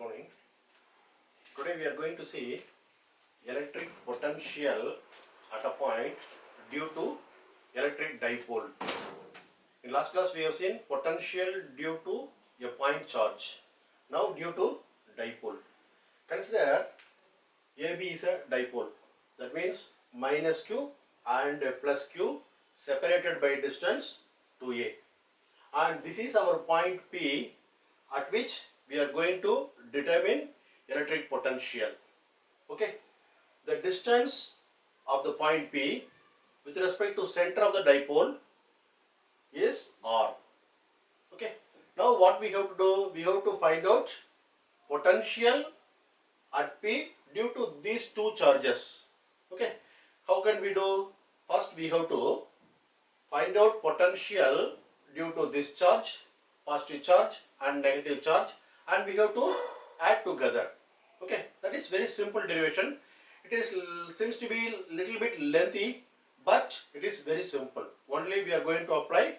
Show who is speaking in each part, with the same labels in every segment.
Speaker 1: morning. Today we are going to see electric potential at a point due to electric dipole. In last class we have seen potential due to a point charge. Now due to dipole. Consider AB is a dipole. That means minus Q and plus Q separated by distance 2A. And this is our point P at which we are going to determine electric potential. Okay, the distance of the point P with respect to center of the dipole is R. Okay, now what we have to do, we have to find out potential at P due to these two charges. Okay, how can we do? First we have to find out potential due to this charge, positive charge and negative charge, and we have to add together. Okay, that is very simple derivation. It is seems to be little bit lengthy, but it is very simple. Only we are going to apply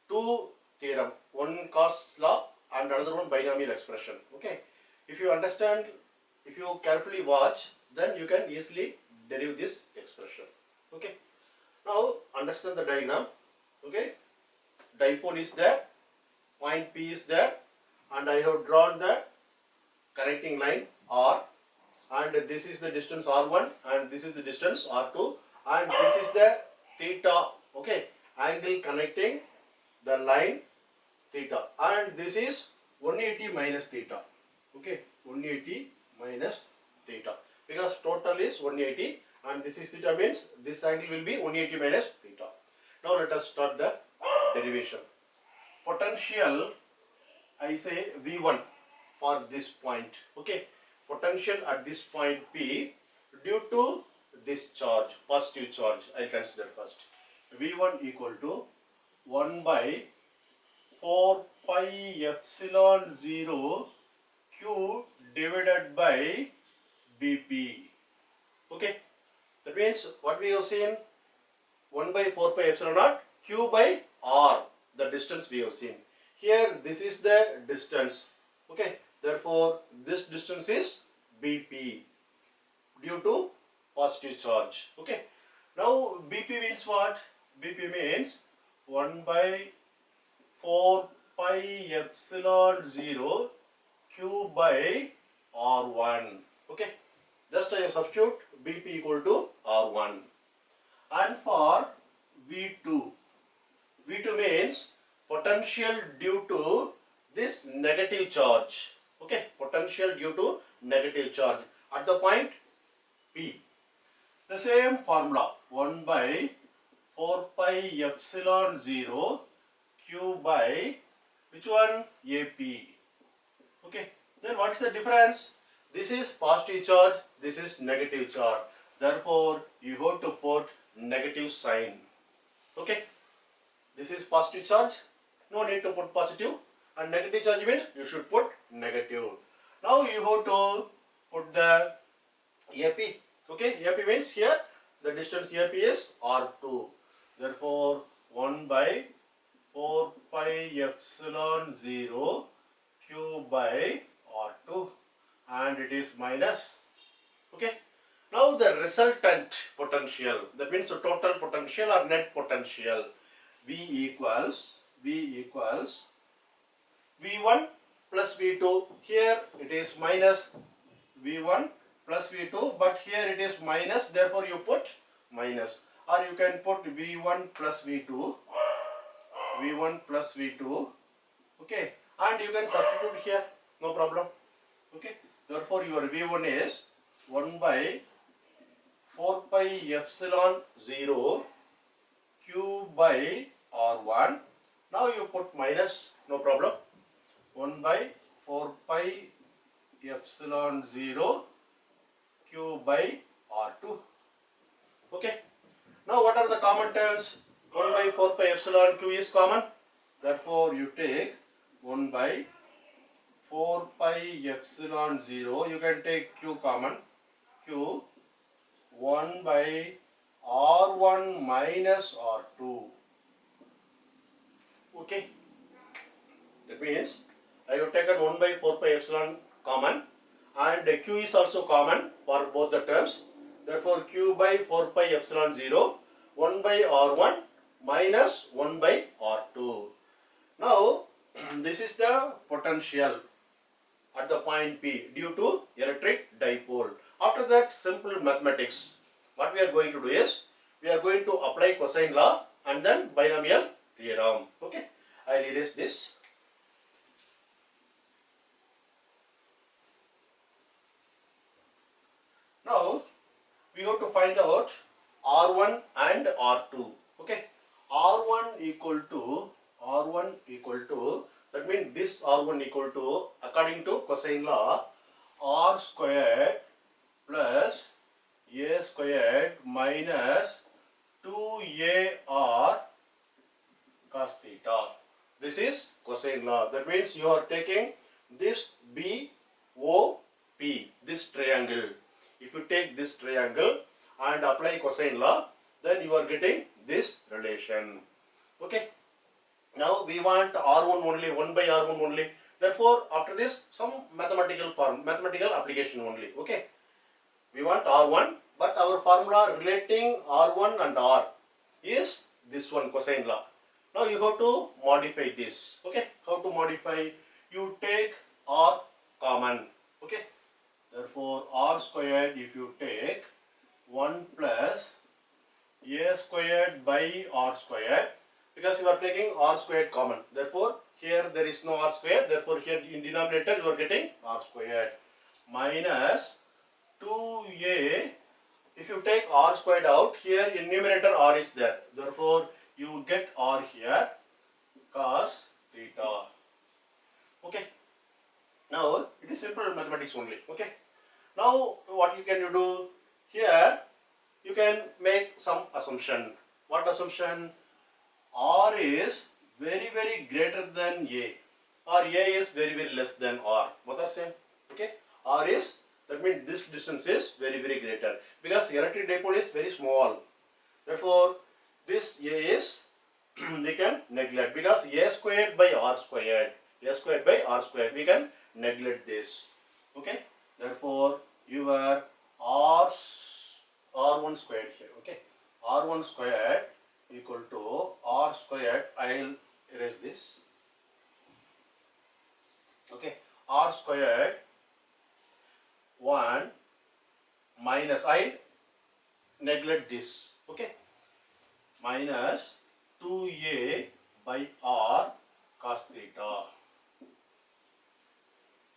Speaker 1: two theorem, one Gauss law and another one binomial expression. Okay, if you understand, if you carefully watch, then you can easily derive this expression. Okay, now understand the diagram. Okay, dipole is there, point P is there, and I have drawn the connecting line R, and this is the distance R1 and this is the distance R2, and this is the theta, okay, angle connecting the line theta, and this is 180 minus theta. Okay, 180 minus theta, because total is 180 and this is theta, means this angle will be 180 minus theta. Now let us start the derivation. Potential, I say V1 for this point. Okay, potential at this point P due to this charge, positive charge, I consider first. V1 equal to 1 by 4 pi epsilon 0 Q divided by BP. Okay, that means what we have seen, 1 by 4 pi epsilon naught Q by R, the distance we have seen. Here this is the distance. Okay, therefore this distance is BP due to positive charge. Okay, now BP means what? BP means 1 by 4 pi epsilon 0 Q by R1. Okay, just I substitute BP equal to R1. And for V2, V2 means potential due to this negative charge. Okay, potential due to negative charge at the point P. The same formula, 1 by 4 pi epsilon 0 Q by which one? AP. Okay, then what is the difference? This is positive charge, this is negative charge. Therefore, you have to put negative sign. Okay, this is positive charge, no need to put positive, and negative charge means you should put negative. Now you have to put the AP. Okay, AP means here the distance AP is R2. Therefore, 1 by 4 pi epsilon 0 Q by R2, and it is minus. Okay, now the resultant potential, that means the total potential or net potential, V equals V1 plus V2. Here it is minus V1 plus V2, but here it is minus, therefore you put minus, or you can put V1 plus V2, V1 plus V2, okay, and you can substitute here, no problem. Okay, therefore your V1 is 1 by 4 pi epsilon 0 Q by R1. Now you put minus, no problem. 1 by 4 pi epsilon 0 Q by R2. Okay, now what are the common terms? 1 by 4 pi epsilon Q is common. Therefore you take 1 by 4 pi epsilon 0, you can take Q common, Q 1 by R1 minus R2. Okay, that means I have taken 1 by 4 pi epsilon common, and q is also common for both the terms. Therefore, q by 4 pi epsilon 0, 1 by r1 minus 1 by r2. Now, this is the potential at the point P due to electric dipole. After that, simple mathematics. What we are going to do is, we are going to apply cosine law and then binomial theorem. Okay, I will erase this. Now, we have to find out R1 and R2. Okay, R1 equal to, that means this R1 equal to, according to cosine law, R squared plus A squared minus 2AR cos theta. This is cosine law. That means you are taking this BOP, this triangle. If you take this triangle and apply cosine law, then you are getting this relation. Okay. Now we want R1 only, 1 by R1 only. Therefore, after this, some mathematical application only. Okay. We want R1, but our formula relating R1 and R is this one, cosine law. Now you have to modify this. Okay. How to modify? You take R common. Okay. Therefore, R squared, if you take 1 plus A squared by R squared, because you are taking R squared common. Therefore, here there is no R squared. Therefore, here in denominator you are getting R squared minus 2A. If you take R squared out, here in numerator R is there. Therefore, you get R here cos theta. Okay. Now, it is simple mathematics only. Okay. Now, what you can do here, you can make some assumption. What assumption? R is very greater than A, or A is very less than R. Both are same. Okay. R is, that means this distance is very greater, because electric dipole is very small. Therefore, this A is we can neglect, because A squared by R squared, we can neglect this. Okay. Therefore, your R1 squared here. Okay. R1 squared equal to R squared. I'll erase this. Okay. R squared 1 minus, I neglect this. Okay. Minus 2A by R cos theta.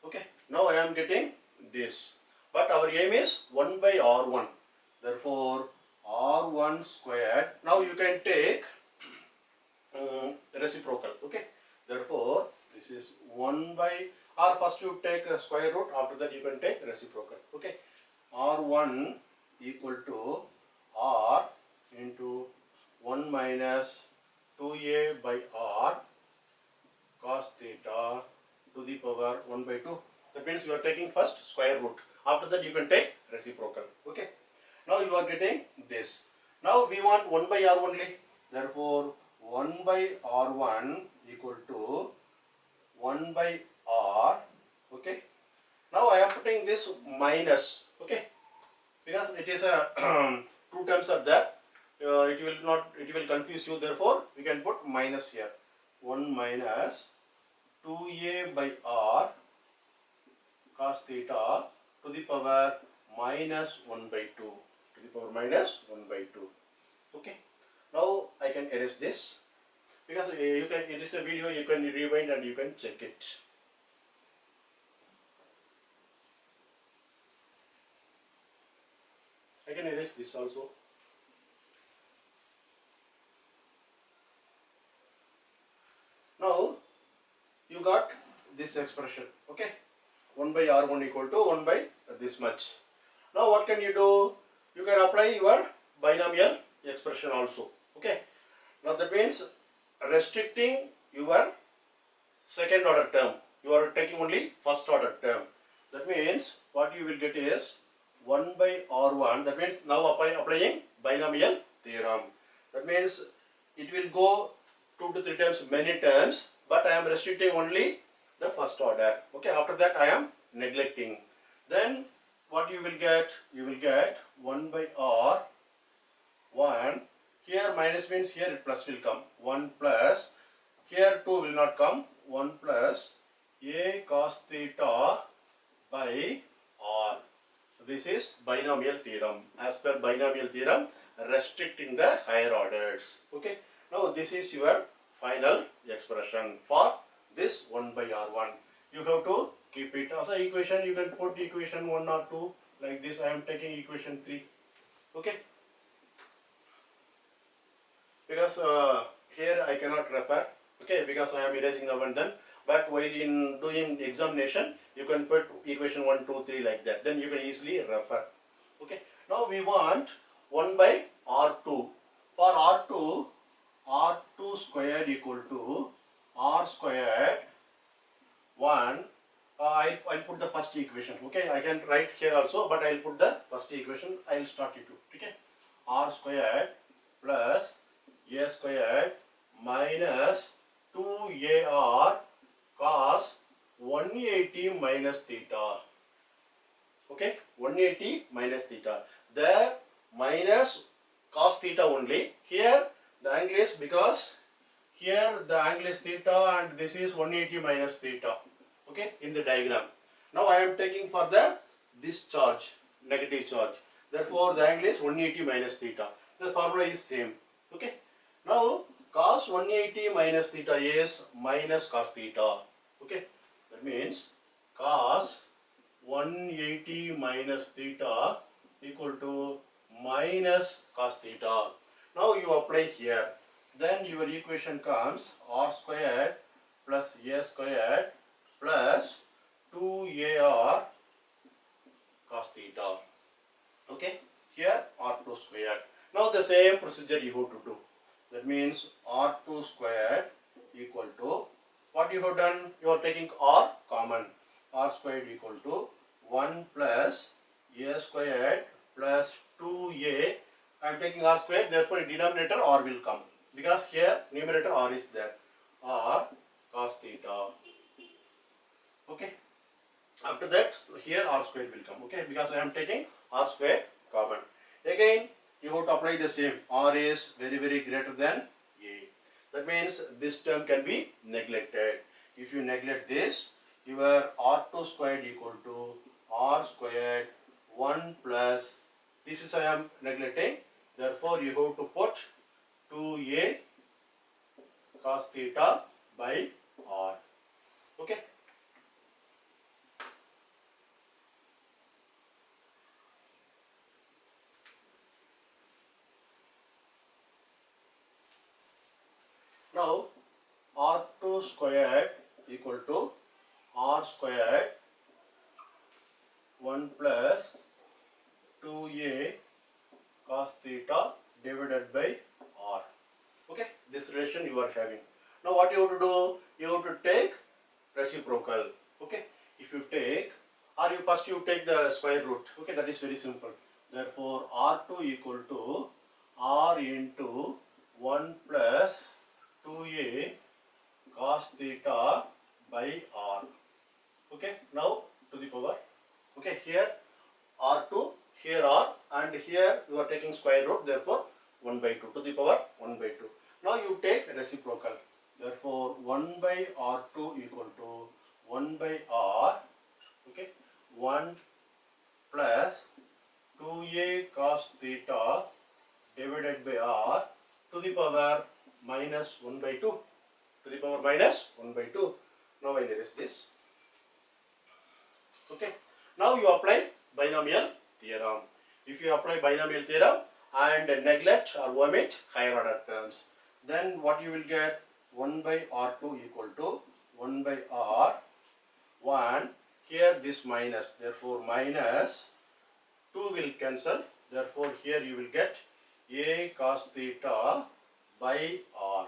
Speaker 1: Okay. Now I am getting this. But our aim is 1 by R1. Therefore, R1 squared. Now you can take reciprocal. Okay. Therefore, this is 1 by, or first you take a square root, after that you can take reciprocal. Okay. R1 equal to R into 1 minus 2A by R cos theta to the power 1 by 2. That means you are taking first square root. After that you can take reciprocal. Okay. Now you are getting this. Now we want 1 by R only. Therefore, 1 by R1 equal to 1 by R. Okay. Now I am putting this minus. Okay. Because it is a two terms are there. It will confuse you. Therefore, we can put minus here. 1 minus 2A by R cos theta to the power minus 1 by 2. To the power minus 1 by 2. Okay. Now I can erase this, because you can, it is a video, you can rewind and you can check it. I can erase this also. Now you got this expression. Okay. 1 by R1 equal to 1 by this much. Now what can you do? You can apply your binomial expression also. Okay. Now that means restricting your second order term. You are taking only first order term. That means what you will get is 1 by R1. That means now applying binomial theorem. That means it will go 2 to 3 times, many terms, but I am restricting only the first order. Okay. After that I am neglecting. Then what you will get? You will get 1 by r 1. Here minus means here plus will come. 1 plus, here 2 will not come. 1 plus a cos theta by r. This is binomial theorem. As per binomial theorem, restricting the higher orders. Okay. Now this is your final expression for this 1 by r1. You have to keep it as an equation. You can put equation 1 or 2 like this. I am taking equation 3. Okay. Because here I cannot refer. Okay. Because I am erasing the one then. But while in doing examination, you can put equation 1, 2, 3 like that. Then you can easily refer. Okay. Now we want 1 by r2. For r2, r2 squared equal to r squared 1. I'll put the first equation. Okay. I can write here also, but I'll put the first equation. I'll start it too. Okay. R squared plus a squared minus 2ar cos 180 minus theta. Okay, 180 minus theta. The minus cos theta only. Here the angle is, because here the angle is theta and this is 180 minus theta. Okay, in the diagram. Now I am taking for this charge, negative charge. Therefore the angle is 180 minus theta. The formula is same. Okay. Now cos 180 minus theta is minus cos theta. Okay, that means cos 180 minus theta equal to minus cos theta. Now you apply here. Then your equation comes r squared plus a squared plus 2ar cos theta. Okay, here r2 squared. Now the same procedure you have to do. That means r2 squared equal to, what you have done? You are taking r common. R squared equal to 1 plus a squared plus 2a. I am taking r squared, therefore in denominator r will come. Because here numerator r is there. R cos theta. Okay. After that, here r squared will come. Okay. Because I am taking r squared common. Again, you have to apply the same. R is very greater than a. That means this term can be neglected. If you neglect this, your r2 squared equal to r squared 1 plus, this is I am neglecting. Therefore you have to put 2a cos theta by r. Okay. Now r2 squared equal to r squared 1 plus 2a cos theta divided by r. Okay, this relation you are having. Now what you have to do? You have to take reciprocal. Okay, if you take, or you first you take the square root. Okay, that is very simple. Therefore r2 equal to r into 1 plus 2a cos theta by r. Okay, now to the power. Okay, here r2, here r, and here you are taking square root, therefore 1 by 2 to the power 1 by 2. Now you take reciprocal. Therefore 1 by r2 equal to 1 by r. Okay, 1 plus 2a cos theta divided by r to the power minus 1 by 2. To the power minus 1 by 2. Now I erase this. Okay. Now you apply binomial theorem. If you apply binomial theorem and neglect or omit higher order terms, then what you will get? 1 by r2 equal to 1 by r 1. Here this minus, therefore minus 2 will cancel. Therefore here you will get a cos theta by r.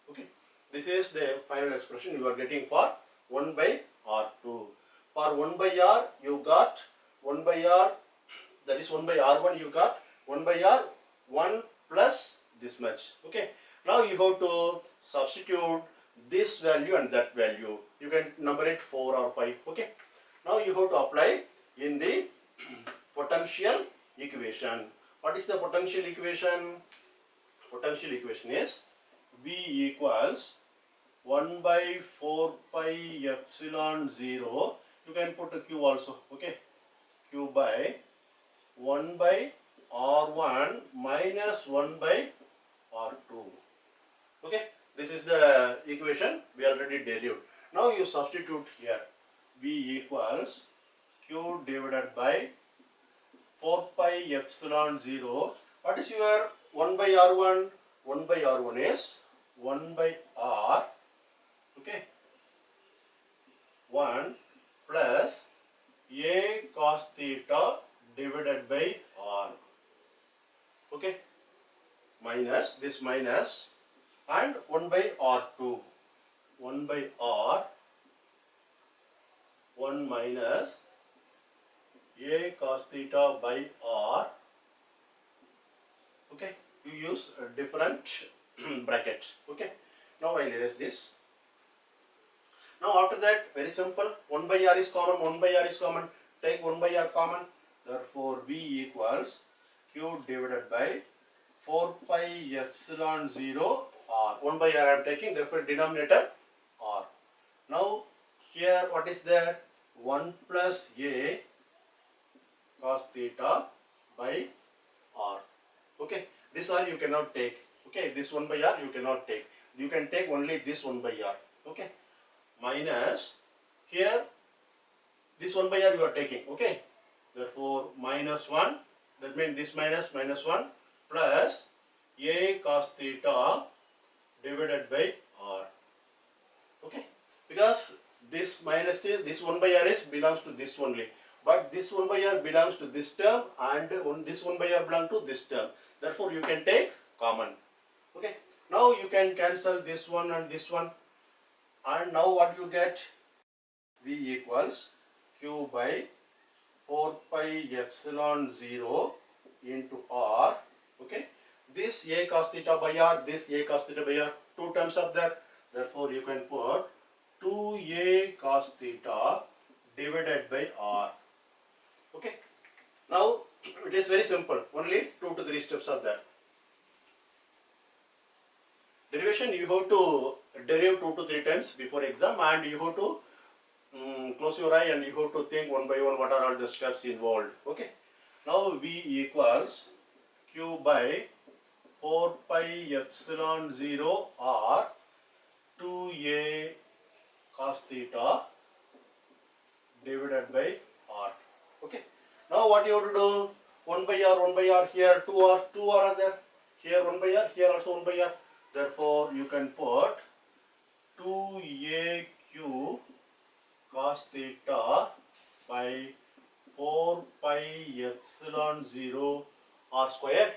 Speaker 1: Okay. This is the final expression you are getting for 1 by r2. For 1 by r, you got 1 by r, that is 1 by r1, you got 1 by r 1 plus this much. Okay. Now you have to substitute this value and that value. You can number it 4 or 5. Okay. Now you have to apply in the potential equation. What is the potential equation? Potential equation is V equals 1 by 4 pi epsilon 0. You can put a Q also, okay? Q by 1 by R1 minus 1 by R2. Okay, this is the equation we already derived. Now you substitute here. V equals Q divided by 4 pi epsilon 0. What is your 1 by R1? 1 by R1 is 1 by R, okay, 1 plus A cos theta divided by R, okay, minus this minus and 1 by R2, 1 by R, 1 minus A cos theta by R, okay, you use different brackets, okay. Now I'll erase this. Now after that, very simple, 1 by R is common, 1 by R is common, take 1 by R common, therefore V equals Q divided by 4 pi epsilon 0 R. 1 by R I am taking, therefore denominator R. Now here what is there? 1 plus A cos theta by R. Okay, this R you cannot take. Okay, this 1 by R you cannot take. You can take only this 1 by R. Okay, minus here this 1 by R you are taking. Okay, therefore minus 1. That means this minus 1 plus A cos theta divided by R. Okay, because this minus is, this 1 by R is belongs to this only, but this 1 by R belongs to this term and this 1 by R belongs to this term. Therefore you can take common. Okay, now you can cancel this one and this one, and now what you get? V equals Q by 4 pi epsilon 0 into R. Okay, this A cos theta by R, this A cos theta by R, two terms are there. Therefore you can put 2A cos theta divided by R. Okay, now it is very simple, only 2 to 3 steps are there. Derivation you have to derive 2 to 3 times before exam, and you have to close your eye and you have to think one by one what are all the steps involved. Okay, now V equals Q by 4 pi epsilon 0 R 2A cos theta divided by R. Okay, now what you have to do? 1 by R here, 2R are there, here 1 by R, here also 1 by R. Therefore you can put 2AQ cos theta by 4 pi epsilon 0 R squared.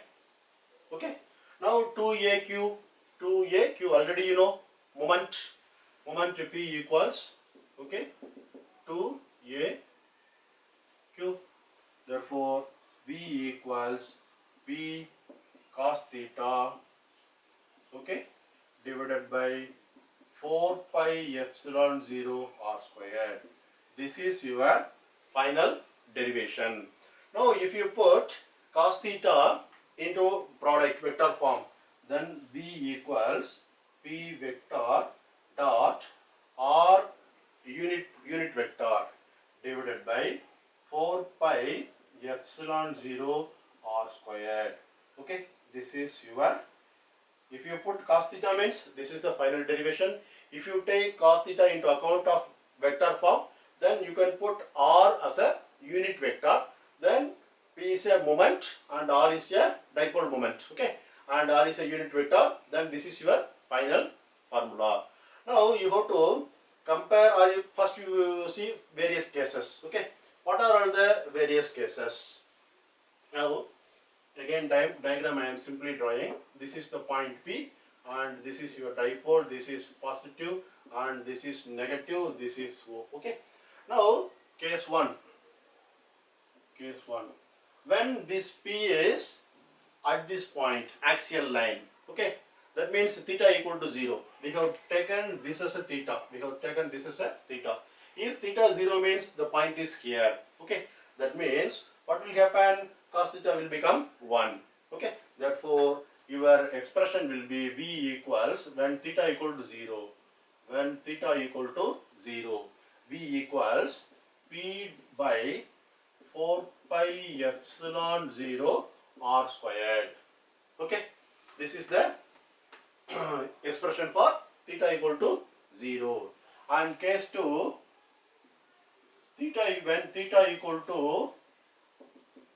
Speaker 1: Okay, now 2AQ already you know, moment P equals, okay, 2AQ. Therefore V equals P cos theta, okay, divided by 4 pi epsilon 0 R squared. This is your final derivation. Now if you put cos theta into product vector form, then V equals P vector dot R unit vector divided by 4 pi epsilon 0 R squared. Okay, this is your, if you put cos theta means this is the final derivation. If you take cos theta into account of vector form, then you can put R as a unit vector, then P is a moment and R is a dipole moment, okay, and R is a unit vector, then this is your final formula. Now you have to compare, or first you see various cases, okay. What are all the various cases? Now again diagram I am simply drawing. This is the point P and this is your dipole, this is positive and this is negative, this is O. Okay. Now case 1. When this P is at this point, axial line, okay, that means theta equal to 0. We have taken this as a theta. If theta 0 means the point is here. Okay, that means what will happen? Cos theta will become 1. Okay, therefore your expression will be V equals when theta equal to 0. When theta equal to 0, V equals P by 4 pi epsilon 0 r squared. Okay, this is the expression for theta equal to 0. And case 2, theta when theta equal to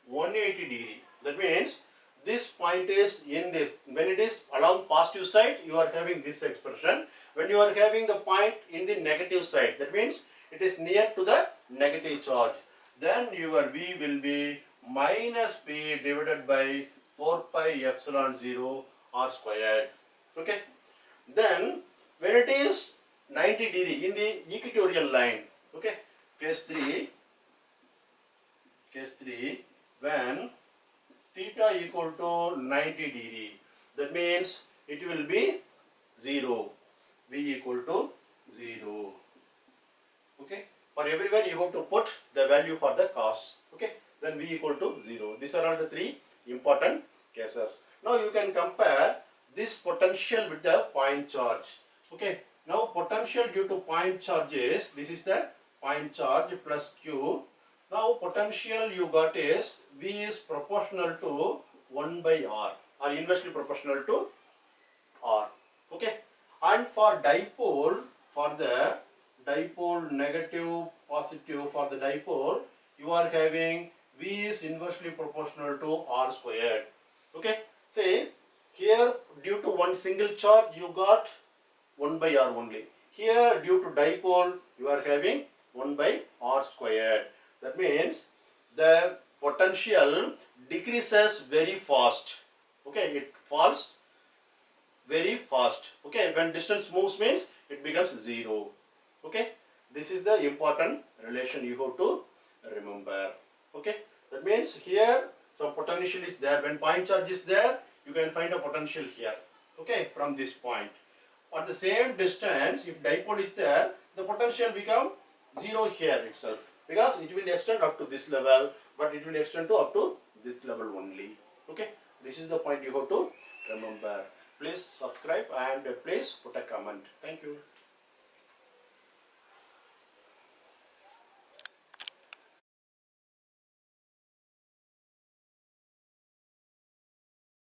Speaker 1: 180 degree. That means this point is in this. When it is along positive side, you are having this expression. When you are having the point in the negative side, that means it is near to the negative charge. Then your V will be minus P divided by 4 pi epsilon 0 r squared. Okay. Then when it is 90 degree in the equatorial line. Okay. Case 3. When theta equal to 90 degree, that means it will be 0. V equal to 0. Okay. For everywhere you have to put the value for the cos. Okay. Then V equal to 0. These are all the 3 important cases. Now you can compare this potential with the point charge. Okay. Now potential due to point charge is, this is the point charge plus Q. Now potential you got is V is proportional to 1 by R or inversely proportional to R. Okay. And for dipole, for the dipole negative, positive, for the dipole, you are having V is inversely proportional to R squared. Okay. Say here due to one single charge you got 1 by R only. Here due to dipole you are having 1 by R squared. That means the potential decreases very fast. Okay, it falls very fast. Okay, when distance moves means it becomes 0. Okay, this is the important relation you have to remember. Okay, that means here some potential is there. When point charge is there, you can find a potential here. Okay, from this point. At the same distance, if dipole is there, the potential become 0 here itself. Because it will extend up to this level, but it will extend to up to this level only. Okay, this is the point you have to remember. Please subscribe and please put a comment. Thank you.